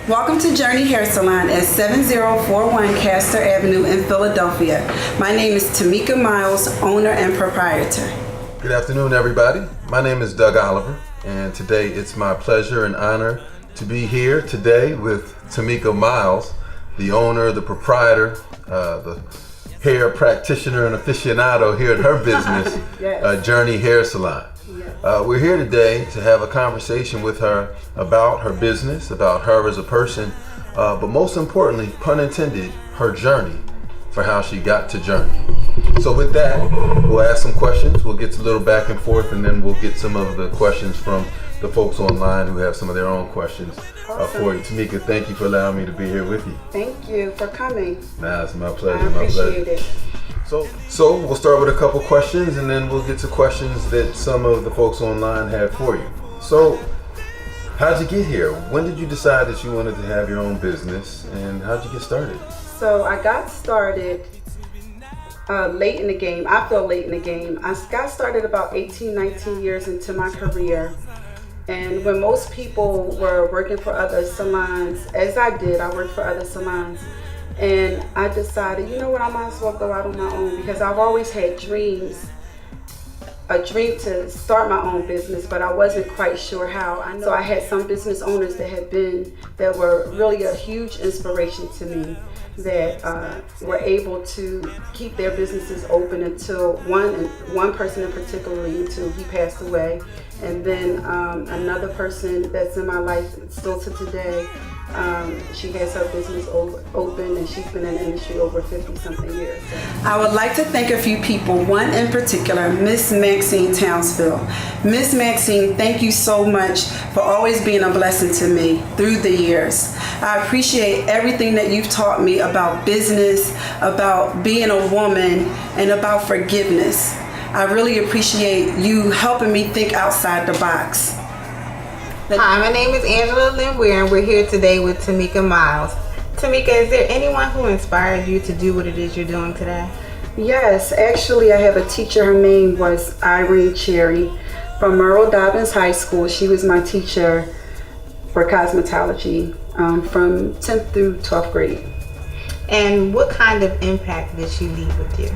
Welcome to Journey Hair Salon at 7041 Castor Avenue in Philadelphia. My name is Tamika Miles, owner and proprietor. Good afternoon, everybody. My name is Doug Oliver, and today it's my pleasure and honor to be here today with Tamika Miles, the owner, the proprietor, the hair practitioner and aficionado here at her business, Yes. Journey Hair Salon. Yes. We're here today to have a conversation with her about her business, about her as a person, but most importantly, pun intended, her journey for how she got to Journey. So with that, we'll ask some questions, we'll get a little back and forth, and then we'll get some of the questions from the folks online who have some of their own questions for you. Tamika, thank you for allowing me to be here with you. Thank you for coming. Nah, it's my pleasure. I appreciate it. So we'll start with a couple questions, and then we'll get to questions that some of the folks online have for you. So, how'd you get here? When did you decide that you wanted to have your own business, and how'd you get started? So I got started late in the game. I feel late in the game. I got started about 18, 19 years into my career. And when most people were working for other salons, as I did, I worked for other salons. And I decided, you know what, I might as well go out on my own, because I've always had dreams, a dream to start my own business, but I wasn't quite sure how. So I had some business owners that were really a huge inspiration to me, that were able to keep their businesses open until one person in particular, until he passed away. And then another person that's in my life still to today, she has her business open, and she's been in the industry over 50-something years. I would like to thank a few people, one in particular, Miss Maxine Townsville. Miss Maxine, thank you so much for always being a blessing to me through the years. I appreciate everything that you've taught me about business, about being a woman, and about forgiveness. I really appreciate you helping me think outside the box. Hi, my name is Angela Lynn Weir, and we're here today with Tamika Miles. Tamika, is there anyone who inspired you to do what it is you're doing today? Yes, actually I have a teacher. Her name was Irene Cherry from Merle Dobbins High School. She was my teacher for cosmetology from 10th through 12th grade. And what kind of impact did she leave with you?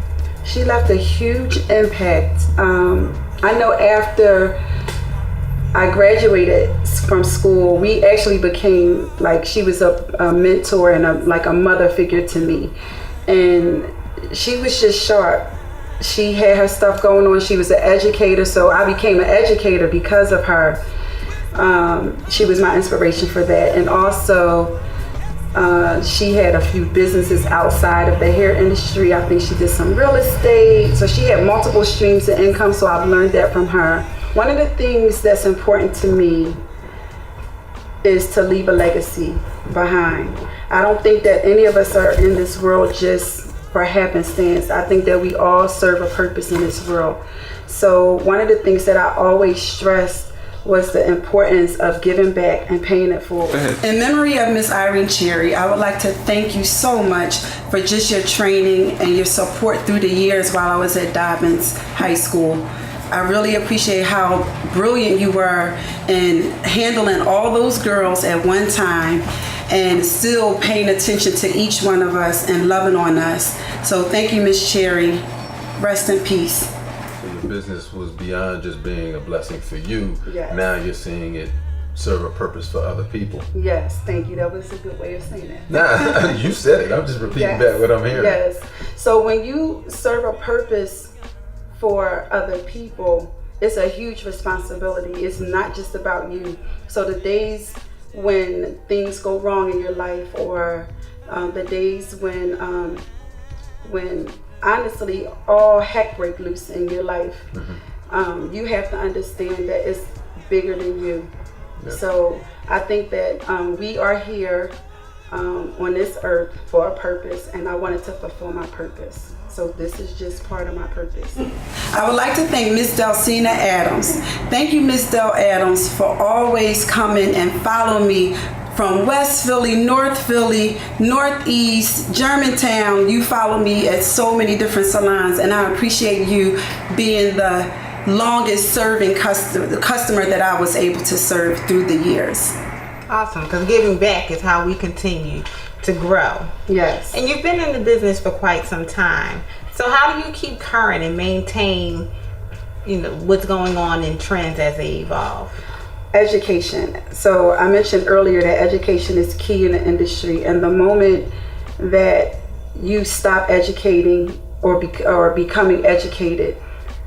She left a huge impact. I know after I graduated from school, we actually became, like, she was a mentor and a mother figure to me. And she was just sharp. She had her stuff going on. She was an educator, so I became an educator because of her. She was my inspiration for that. And also, she had a few businesses outside of the hair industry. I think she did some real estate. So she had multiple streams of income, so I've learned that from her. One of the things that's important to me is to leave a legacy behind. I don't think that any of us are in this world just for happenstance. I think that we all serve a purpose in this world. So one of the things that I always stressed was the importance of giving back and paying it forward. In memory of Miss Irene Cherry, I would like to thank you so much for just your training and your support through the years while I was at Dobbins High School. I really appreciate how brilliant you were in handling all those girls at one time and still paying attention to each one of us and loving on us. So thank you, Miss Cherry. Rest in peace. Your business was beyond just being a blessing for you. Yes. Now you're seeing it serve a purpose for other people. Yes, thank you. That was a good way of saying that. Nah, you said it. I'm just repeating back what I'm hearing. Yes. So when you serve a purpose for other people, it's a huge responsibility. It's not just about you. So the days when things go wrong in your life, or the days when honestly all heck break loose in your life, you have to understand that it's bigger than you. Yeah. So I think that we are here on this earth for a purpose, and I wanted to fulfill my purpose. So this is just part of my purpose. I would like to thank Miss Delcina Adams. Thank you, Miss Del Adams, for always coming and following me from West Philly, North Philly, Northeast, Germantown. You follow me at so many different salons, and I appreciate you being the longest serving customer that I was able to serve through the years. Awesome, because giving back is how we continue to grow. Yes. And you've been in the business for quite some time. So how do you keep current and maintain, what's going on in trends as they evolve? Education. So I mentioned earlier that education is key in the industry, and the moment that you stop educating or becoming educated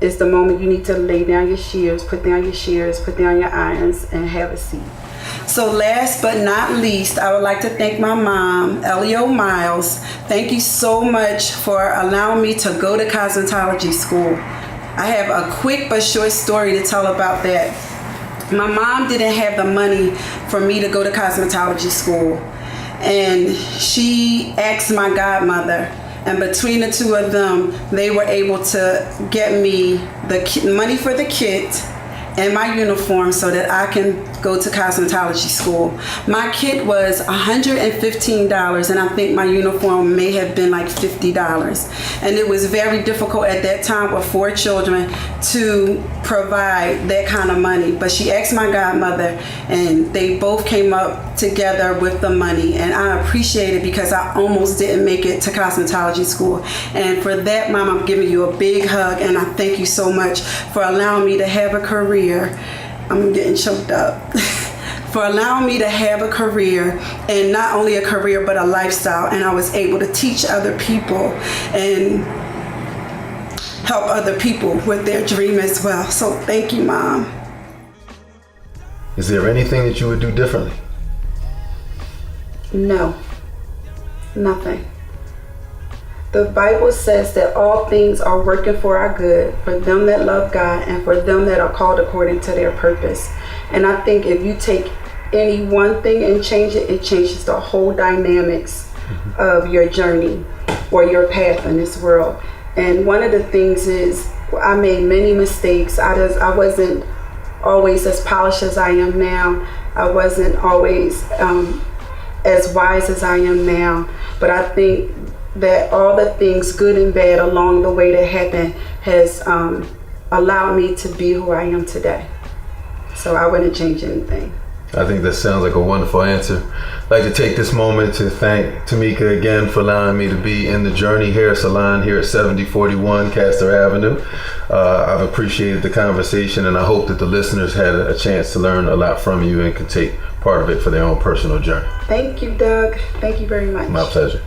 is the moment you need to lay down your shears, put down your irons, and have a seat. So last but not least, I would like to thank my mom, Elio Miles. Thank you so much for allowing me to go to cosmetology school. I have a quick but short story to tell about that. My mom didn't have the money for me to go to cosmetology school, and she asked my godmother, and between the two of them, they were able to get me the money for the kit and my uniform so that I can go to cosmetology school. My kit was $115, and I think my uniform may have been like $50. And it was very difficult at that time with 4 children to provide that kind of money. But she asked my godmother, and they both came up together with the money. And I appreciate it because I almost didn't make it to cosmetology school. And for that, Mom, I'm giving you a big hug, and I thank you so much for allowing me to have a career. I'm getting choked up. For allowing me to have a career, and not only a career but a lifestyle, and I was able to teach other people and help other people with their dream as well. So thank you, Mom. Is there anything that you would do differently? No, nothing. The Bible says that all things are working for our good, for them that love God and for them that are called according to their purpose. And I think if you take any one thing and change it, it changes the whole dynamics of your journey or your path in this world. And one of the things is I made many mistakes. I wasn't always as polished as I am now. I wasn't always as wise as I am now. But I think that all the things, good and bad, along the way that happened has allowed me to be who I am today. So I wouldn't change anything. I think that sounds like a wonderful answer. I'd like to take this moment to thank Tamika again for allowing me to be in the Journey Hair Salon here at 7041 Castor Avenue. I've appreciated the conversation, and I hope that the listeners had a chance to learn a lot from you and can take part of it for their own personal journey. Thank you, Doug. Thank you very much. My pleasure.